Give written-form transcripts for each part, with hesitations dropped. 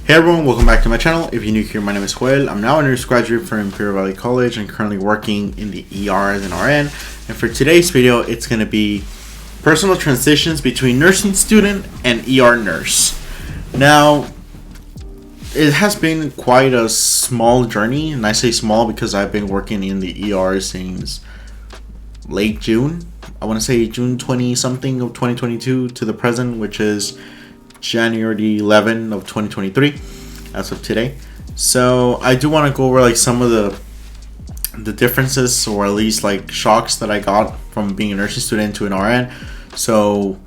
Hey everyone, welcome back to my channel. If you're new here, my name is Joel. I'm now a nurse graduate from Imperial Valley College and currently working in the ER as an RN. And for today's video, it's going to be personal transitions between nursing student and ER nurse. Now, it has been quite a small journey, and I say small because I've been working in the ER since late June. I want to say June 20 something of 2022 to the present, which is January 11 of 2023 as of today. So I do want to go over like some of the differences, or at least like shocks that I got from being a nursing student to an RN. So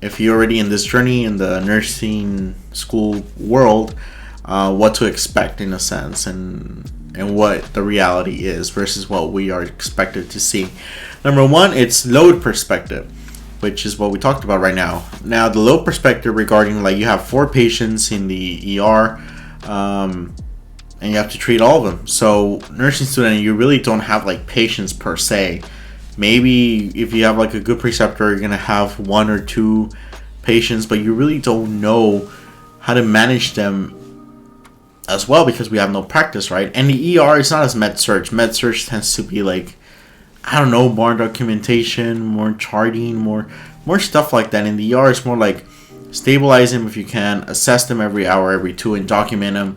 if you're already in this journey in the nursing school world, what to expect in a sense, and what the reality is versus what we are expected to see. Number one, it's load perspective, which is what we talked about right now. Now, the load perspective regarding like you have 4 patients in the ER, and you have to treat all of them. So, nursing student, you really don't have like patients per se. Maybe if you have like a good preceptor, you're gonna have 1 or 2 patients, but you really don't know how to manage them as well because we have no practice, right? And the ER is not as med-surg. Med-surg tends to be like, I don't know, more documentation, more charting, more stuff like that. In the ER, it's more like stabilize them if you can, assess them every hour, every 2, and document them,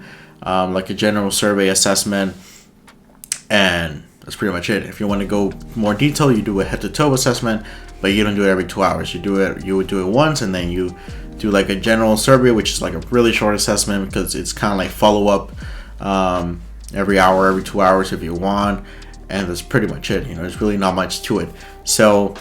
like a general survey assessment, and that's pretty much it. If you want to go more detail, you do a head-to-toe assessment, but you don't do it every 2 hours. You would do it once, and then you do like a general survey, which is like a really short assessment because it's kind of like follow-up every hour, every 2 hours if you want. And that's pretty much it. There's really not much to it. So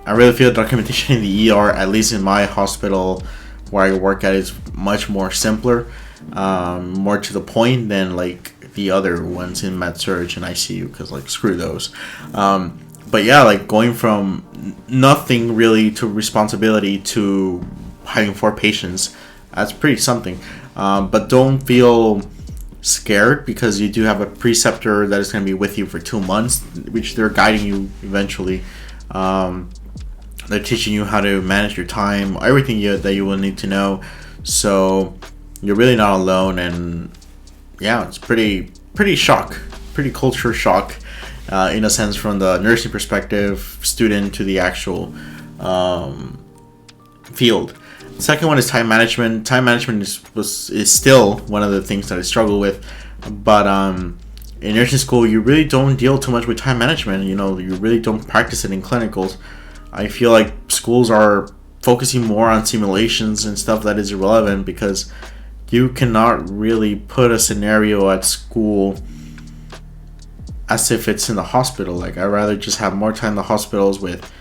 I really feel documentation in the ER, at least in my hospital where I work at, is much more simpler, more to the point than like the other ones in med-surg and ICU, because like screw those. But yeah, like going from nothing really to responsibility to having 4 patients, that's pretty something. But don't feel scared because you do have a preceptor that is going to be with you for 2 months, which they're guiding you eventually. They're teaching you how to manage your time, everything that you will need to know. So you're really not alone, and yeah, it's pretty culture shock in a sense from the nursing perspective, student to the actual field. Second one is time management. Time management is still one of the things that I struggle with, but in nursing school you really don't deal too much with time management. You really don't practice it in clinicals. I feel like schools are focusing more on simulations and stuff that is irrelevant because you cannot really put a scenario at school as if it's in the hospital. Like, I'd rather just have more time in the hospitals with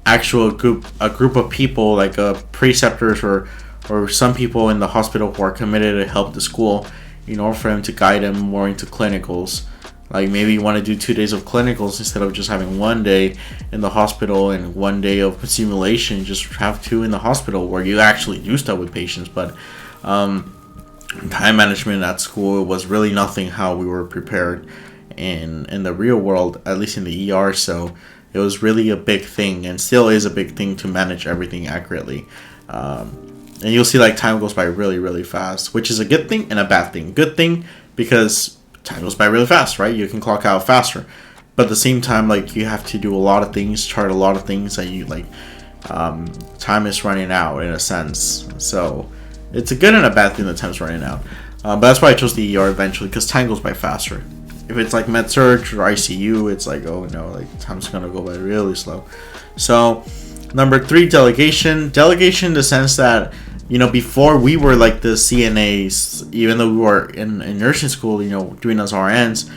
a group of people, like preceptors or some people in the hospital who are committed to help the school in order for them to guide them more into clinicals. Like, maybe you want to do 2 days of clinicals instead of just having 1 day in the hospital and 1 day of simulation. Just have 2 in the hospital where you actually do stuff with patients. But time management at school was really nothing how we were prepared in the real world, at least in the ER. So it was really a big thing, and still is a big thing, to manage everything accurately. And you'll see like time goes by really, really fast, which is a good thing and a bad thing. Good thing because time goes by really fast, right? You can clock out faster. But at the same time, like, you have to do a lot of things, chart a lot of things that you like. Time is running out in a sense. So it's a good and a bad thing that time's running out. But that's why I chose the ER eventually, because time goes by faster. If it's like med-surg or ICU, it's like, oh no, like time's gonna go by really slow. So number 3, delegation. Delegation in the sense that, before we were like the CNAs, even though we were in nursing school, doing as RNs,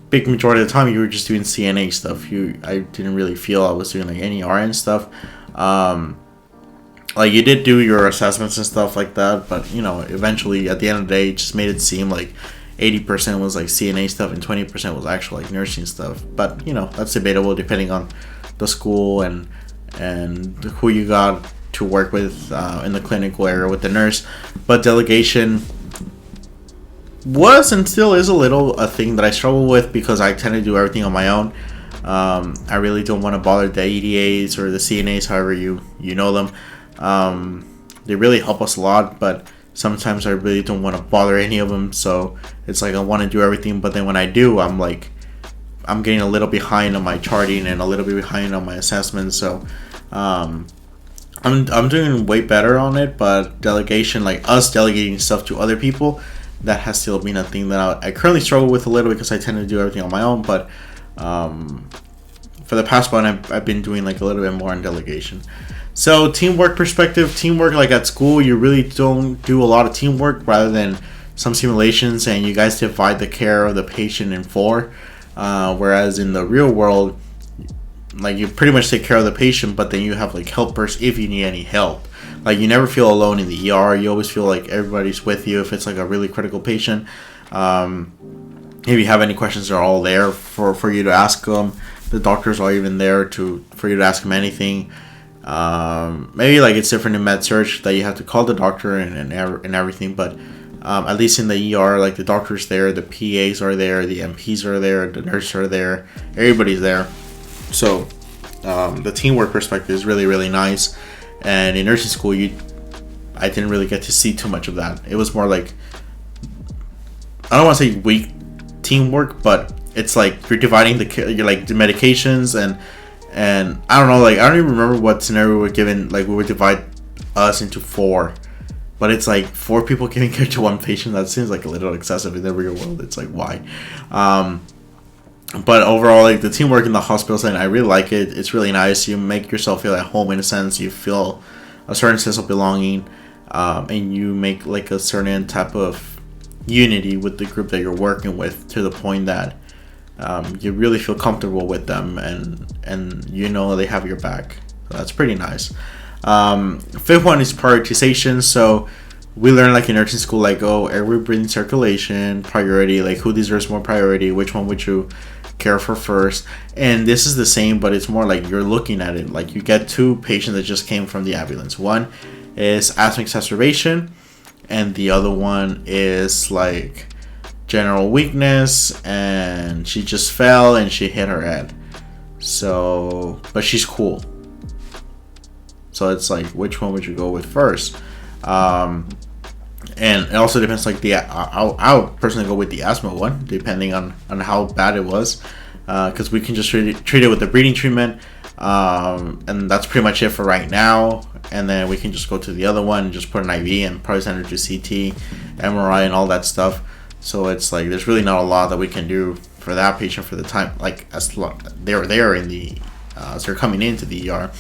big majority of the time you were just doing CNA stuff. I didn't really feel I was doing like any RN stuff. Like, you did do your assessments and stuff like that, but eventually at the end of the day, it just made it seem like 80% was like CNA stuff and 20% was actual like nursing stuff. But that's debatable depending on the school and who you got to work with in the clinical area with the nurse. But delegation was and still is a thing that I struggle with because I tend to do everything on my own. I really don't want to bother the EDAs or the CNAs, however you know them. They really help us a lot, but sometimes I really don't want to bother any of them. So it's like I want to do everything, but then when I do, I'm getting a little behind on my charting and a little bit behind on my assessments. So I'm doing way better on it, but delegation, like us delegating stuff to other people, that has still been a thing that I currently struggle with a little, because I tend to do everything on my own. But for the past one, I've been doing like a little bit more on delegation. So teamwork perspective, teamwork, like at school, you really don't do a lot of teamwork, rather than some simulations, and you guys divide the care of the patient in four. Whereas in the real world, like you pretty much take care of the patient, but then you have like helpers if you need any help. Like you never feel alone in the ER. You always feel like everybody's with you if it's like a really critical patient. If you have any questions, they're all there for you to ask them. The doctors are even there for you to ask them anything. Maybe like it's different in med surg that you have to call the doctor and everything, but at least in the ER, like the doctor's there, the PAs are there, the MPs are there, the nurses are there, everybody's there. So the teamwork perspective is really, really nice. And in nursing school, I didn't really get to see too much of that. It was more like, I don't want to say weak teamwork, but it's like you're dividing the medications and I don't know, like I don't even remember what scenario we were given. Like we would divide us into four, but it's like 4 people giving care to one patient. That seems like a little excessive in the real world. It's like, why? But overall, like the teamwork in the hospital setting, I really like it. It's really nice. You make yourself feel at home in a sense. You feel a certain sense of belonging, and you make like a certain type of unity with the group that you're working with, to the point that you really feel comfortable with them, and you know they have your back. So that's pretty nice. Fifth one is prioritization. So we learn like in nursing school, like, oh, every breathing circulation, priority, like who deserves more priority, which one would you care for first. And this is the same, but it's more like you're looking at it like you get 2 patients that just came from the ambulance. One is asthma exacerbation, and the other one is like general weakness, and she just fell and she hit her head. So, but she's cool. So it's like, which one would you go with first? And it also depends, like I would personally go with the asthma one, depending on how bad it was, because we can just treat it with the breathing treatment, and that's pretty much it for right now. And then we can just go to the other one and just put an IV and probably send her to CT, MRI, and all that stuff. So it's like there's really not a lot that we can do for that patient for the time, like as they're there in the as they're coming into the ER.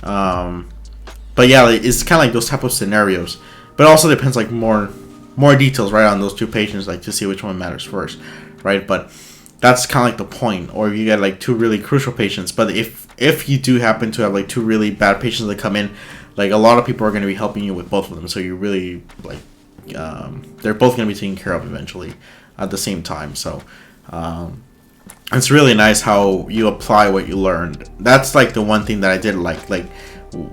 But yeah, it's kind of like those type of scenarios. But it also depends, like more details, right, on those 2 patients, like to see which one matters first, right? But that's kind of like the point. Or if you get like 2 really crucial patients, but if you do happen to have like 2 really bad patients that come in, like a lot of people are going to be helping you with both of them. So you really like they're both going to be taken care of eventually at the same time. So it's really nice how you apply what you learned. That's like the one thing that I did like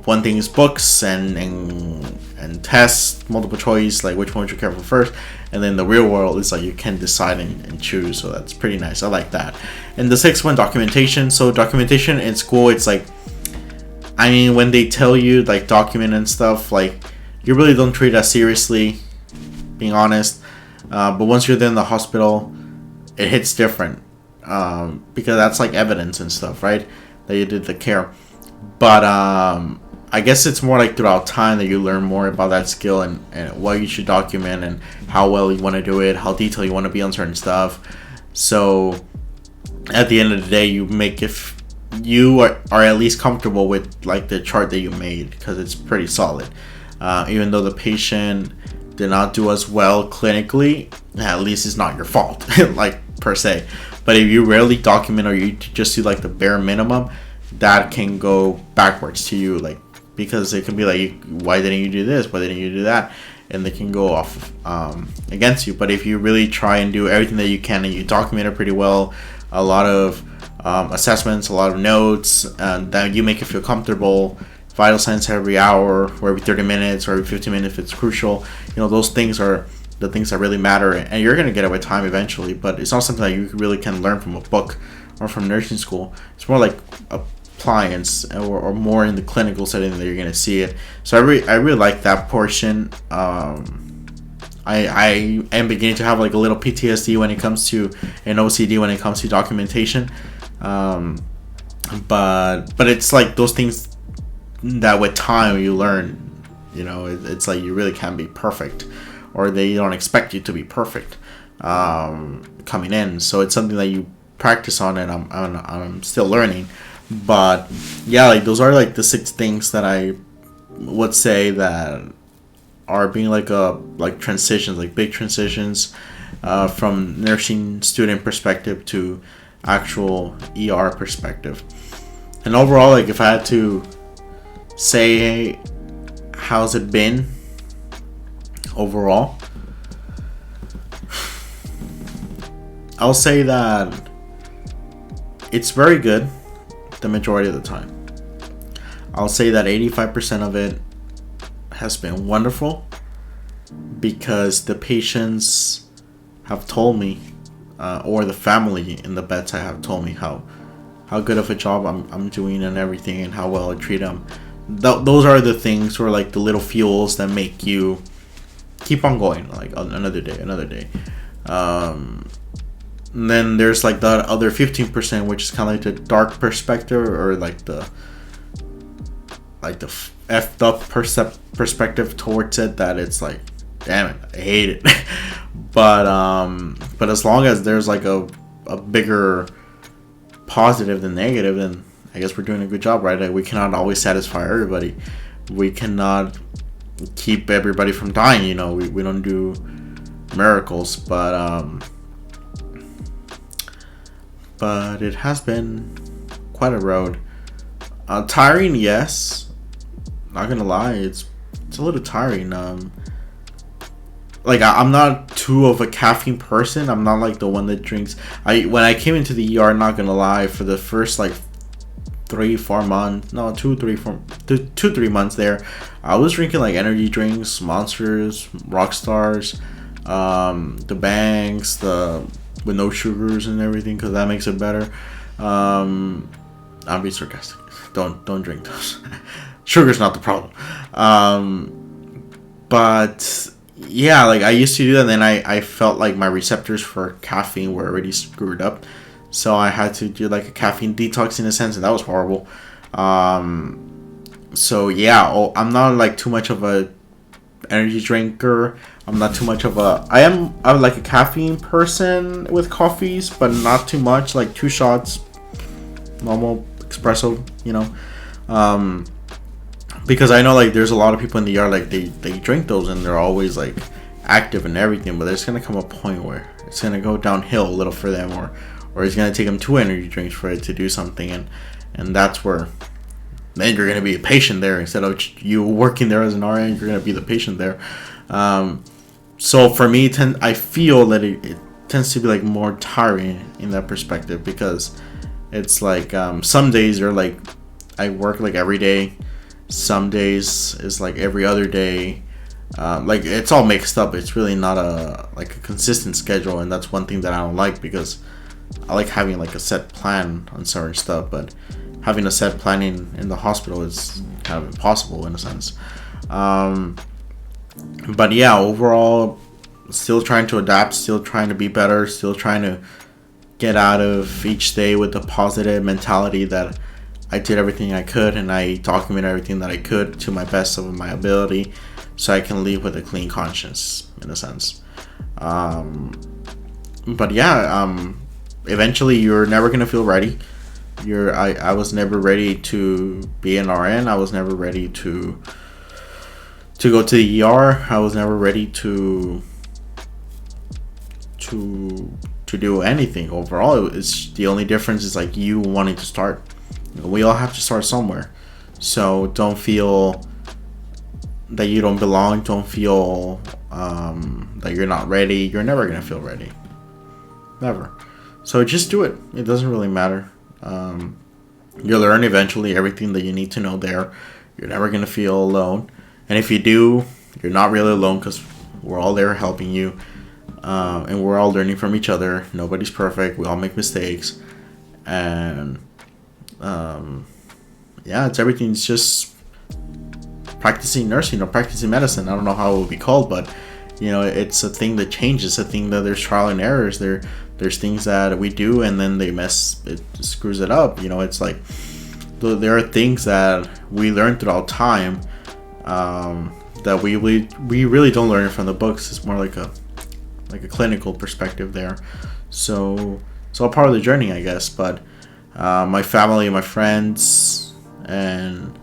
one thing is books and tests, multiple choice, like which one would you care for first, and then the real world is like you can decide and choose. So that's pretty nice. I like that. And the 6th one, documentation. So documentation in school, it's like, I mean, when they tell you like document and stuff, like you really don't treat it as seriously, being honest. But once you're there in the hospital, it hits different, because that's like evidence and stuff, right, that you did the care. But I guess it's more like throughout time that you learn more about that skill and what you should document and how well you want to do it, how detailed you want to be on certain stuff. So at the end of the day, you make, if you are at least comfortable with like the chart that you made, because it's pretty solid. Even though the patient did not do as well clinically, at least it's not your fault, like per se. But if you rarely document or you just do like the bare minimum, that can go backwards to you, like, because it can be like, why didn't you do this? Why didn't you do that? And they can go off against you. But if you really try and do everything that you can and you document it pretty well, a lot of assessments, a lot of notes, and that you make it feel comfortable, vital signs every hour or every 30 minutes or every 15 minutes if it's crucial, those things are the things that really matter, and you're going to get it with time eventually. But it's not something that you really can learn from a book or from nursing school. It's more like clients, or more in the clinical setting that you're gonna see it. So I really like that portion. I am beginning to have like a little PTSD when it comes to an OCD when it comes to documentation, but it's like those things that with time you learn. It's like you really can't be perfect, or they don't expect you to be perfect coming in. So it's something that you practice on, and I'm still learning. But yeah, like those are like the 6 things that I would say that are being like transitions, like big transitions, from nursing student perspective to actual ER perspective. And overall, like if I had to say, hey, how's it been overall, I'll say that it's very good the majority of the time. I'll say that 85% of it has been wonderful, because the patients have told me, or the family in the bedside have told me how good of a job I'm doing and everything, and how well I treat them. Those are the things, or like the little fuels that make you keep on going, like another day. And then there's like the other 15%, which is kind of like the dark perspective, or like the effed up perspective towards it, that it's like, damn it, I hate it. but as long as there's like a bigger positive than negative, then I guess we're doing a good job, right? Like we cannot always satisfy everybody. We cannot keep everybody from dying. We don't do miracles, but it has been quite a road. Tiring, yes. Not gonna lie, it's a little tiring. Like I'm not too of a caffeine person. I'm not like the one that drinks. When I came into the ER, not gonna lie, for the first like 3-4 months, no, 2-3 months there, I was drinking like energy drinks, Monsters, Rockstars, the Banks, with no sugars and everything, because that makes it better. I'm being sarcastic. Don't drink those. Sugar's not the problem. But yeah, like I used to do that, and then I felt like my receptors for caffeine were already screwed up, so I had to do like a caffeine detox in a sense, and that was horrible. So yeah, I'm not like too much of a energy drinker. I'm not too much of I'm like a caffeine person with coffees, but not too much, like 2 shots, normal espresso, because I know like there's a lot of people in the ER, like they drink those and they're always like active and everything, but there's gonna come a point where it's gonna go downhill a little for them, or it's gonna take them 2 energy drinks for it to do something, and that's where then you're gonna be a patient there instead of you working there as an RN. You're gonna be the patient there. So for me, I feel that it tends to be like more tiring in that perspective, because it's like some days are like I work like every day. Some days is like every other day. Like it's all mixed up. It's really not a consistent schedule, and that's one thing that I don't like, because I like having like a set plan on certain stuff, but having a set planning in the hospital is kind of impossible in a sense. But yeah, overall, still trying to adapt, still trying to be better, still trying to get out of each day with a positive mentality that I did everything I could, and I documented everything that I could to my best of my ability, so I can leave with a clean conscience in a sense. But yeah, eventually you're never gonna feel ready. I was never ready to be an RN. I was never ready to go to the ER. I was never ready to do anything overall. It's the only difference is like you wanting to start. We all have to start somewhere, so don't feel that you don't belong. Don't feel that you're not ready. You're never gonna feel ready, never. So just do it. It doesn't really matter. You'll learn eventually everything that you need to know there. You're never gonna feel alone, and if you do, you're not really alone, because we're all there helping you, and we're all learning from each other. Nobody's perfect. We all make mistakes, and yeah, it's everything. It's just practicing nursing or practicing medicine. I don't know how it would be called, but you know, it's a thing that changes. A thing that there's trial and errors. There's things that we do and then it screws it up. You know, it's like there are things that we learn throughout time that we really don't learn from the books. It's more like a clinical perspective there. So it's all part of the journey, I guess. But my family, my friends, and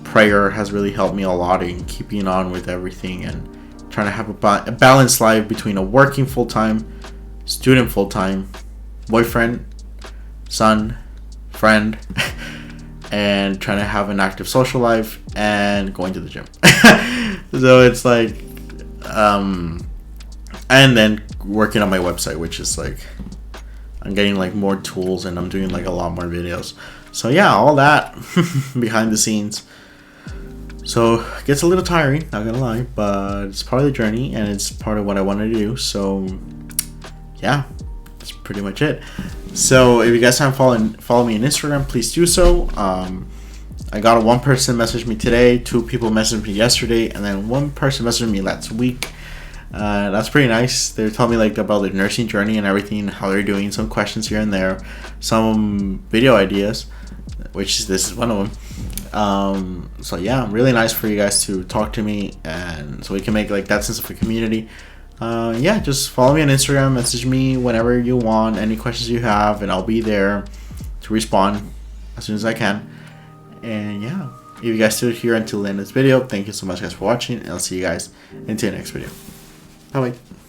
prayer has really helped me a lot in keeping on with everything and trying to have a balanced life between a working full-time, student full-time, boyfriend, son, friend, and trying to have an active social life and going to the gym. So it's like, and then working on my website, which is like, I'm getting like more tools and I'm doing like a lot more videos. So yeah, all that behind the scenes. So it gets a little tiring, not gonna lie, but it's part of the journey and it's part of what I wanted to do. So yeah, that's pretty much it. So if you guys haven't follow me on Instagram, please do so. I got one person message me today, 2 people messaged me yesterday, and then 1 person messaged me last week. That's pretty nice. They're telling me like about their nursing journey and everything, how they're doing, some questions here and there, some video ideas, which this is one of them. So yeah, really nice for you guys to talk to me, and so we can make like that sense of a community. Yeah, just follow me on Instagram, message me whenever you want, any questions you have, and I'll be there to respond as soon as I can. And yeah, if you guys stood here until the end of this video, thank you so much guys for watching, and I'll see you guys into the next video. Bye bye.